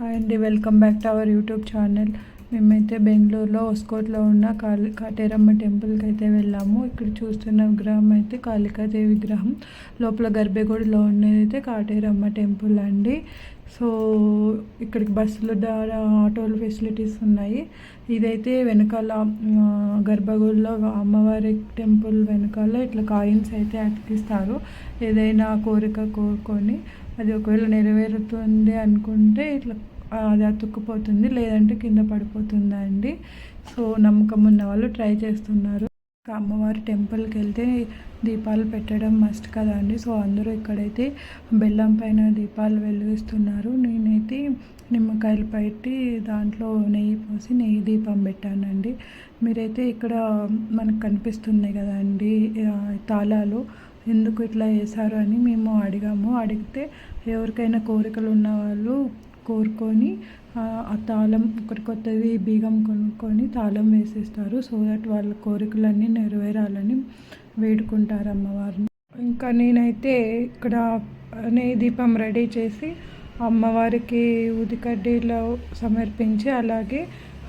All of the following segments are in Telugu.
హాయ్ అండి, welcome back to our YouTube channel. మేమైతే బెంగళూరులో ఒస్కోట్లో ఉన్న కాటేరమ్మ టెంపుల్కి అయితే వెళ్ళాము. ఇక్కడ చూస్తున్న విగ్రహం అయితే కాళికాదేవి విగ్రహం. లోపల గర్భగుడిలో ఉండేది అయితే కాటేరమ్మ టెంపుల్ అండి. సో ఇక్కడికి బస్సుల ద్వారా ఆటోల ఫెసిలిటీస్ ఉన్నాయి. ఇదైతే వెనకాల గర్భగుడిలో అమ్మవారి టెంపుల్ వెనకాల ఇట్లా కాయిన్స్ అయితే అతికిస్తారు. ఏదైనా కోరిక కోరుకొని అది ఒకవేళ నెరవేరుతుంది అనుకుంటే ఇట్లా అది అతుక్కుపోతుంది, లేదంటే కింద పడిపోతుందండి. సో నమ్మకం ఉన్న వాళ్ళు ట్రై చేస్తున్నారు. అమ్మవారి టెంపుల్కి వెళ్తే దీపాలు పెట్టడం మస్ట్ కదండి. సో అందరూ ఇక్కడైతే బెల్లం పైన దీపాలు వెలిగిస్తున్నారు. నేనైతే నిమ్మకాయలు పెట్టి దాంట్లో నెయ్యి పోసి నెయ్యి దీపం పెట్టానండి. మీరైతే ఇక్కడ మనకు కనిపిస్తున్నాయి కదండి తాళాలు, ఎందుకు ఇట్లా వేశారు అని మేము అడిగితే ఎవరికైనా కోరికలు ఉన్న వాళ్ళు కోరుకొని ఆ తాళం ఒకటి కొత్తది బీగం కొనుక్కొని తాళం వేసేస్తారు. సో దట్ వాళ్ళ కోరికలన్నీ నెరవేరాలని వేడుకుంటారు అమ్మవారిని. ఇంకా నేనైతే ఇక్కడ నెయ్యి దీపం రెడీ చేసి అమ్మవారికి ఉదికడ్డీలో సమర్పించి అలాగే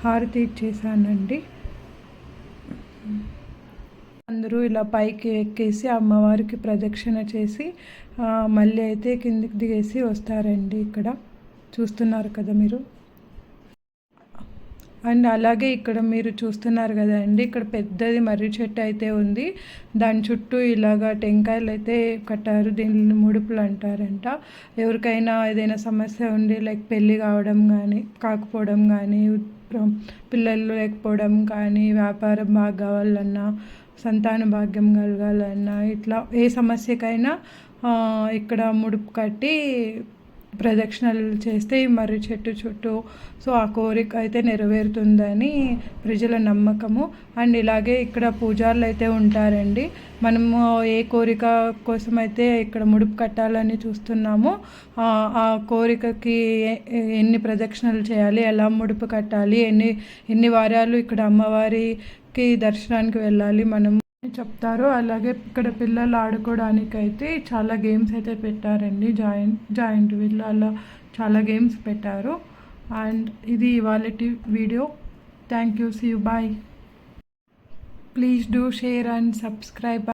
హారతి ఇచ్చేసానండి. అందరూ ఇలా పైకి ఎక్కేసి అమ్మవారికి ప్రదక్షిణ చేసి మళ్ళీ అయితే కిందికి దిగేసి వస్తారండి. ఇక్కడ చూస్తున్నారు కదా మీరు. అండ్ అలాగే ఇక్కడ మీరు చూస్తున్నారు కదండి, ఇక్కడ పెద్దది మర్రి చెట్టు అయితే ఉంది. దాని చుట్టూ ఇలాగా టెంకాయలు అయితే కట్టారు. దీనిని ముడుపులు అంటారంట. ఎవరికైనా ఏదైనా సమస్య ఉండి లైక్ పెళ్ళి కాకపోవడం కానీ, పిల్లలు లేకపోవడం కానీ, వ్యాపారం బాగా కావాలన్నా, సంతాన భాగ్యం కలగాలన్నా, ఇట్లా ఏ సమస్యకైనా ఇక్కడ ముడుపు కట్టి ప్రదక్షిణలు చేస్తే ఈ మర్రి చెట్టు చుట్టూ సో ఆ కోరిక అయితే నెరవేరుతుందని ప్రజల నమ్మకము. అండ్ ఇలాగే ఇక్కడ పూజారులు అయితే ఉంటారండి. మనము ఏ కోరిక కోసం అయితే ఇక్కడ ముడుపు కట్టాలని చూస్తున్నామో ఆ కోరికకి ఎన్ని ప్రదక్షిణలు చేయాలి, ఎలా ముడుపు కట్టాలి, ఎన్ని వారాలు ఇక్కడ అమ్మవారికి దర్శనానికి వెళ్ళాలి మనం చెప్తారు. అలాగే ఇక్కడ పిల్లలు ఆడుకోవడానికి అయితే చాలా గేమ్స్ అయితే పెట్టారండి. జాయింట్ వీల్ అలా చాలా గేమ్స్ పెట్టారు. అండ్ ఇది ఇవాళ video. Thank you, see you, bye. Please do share and subscribe.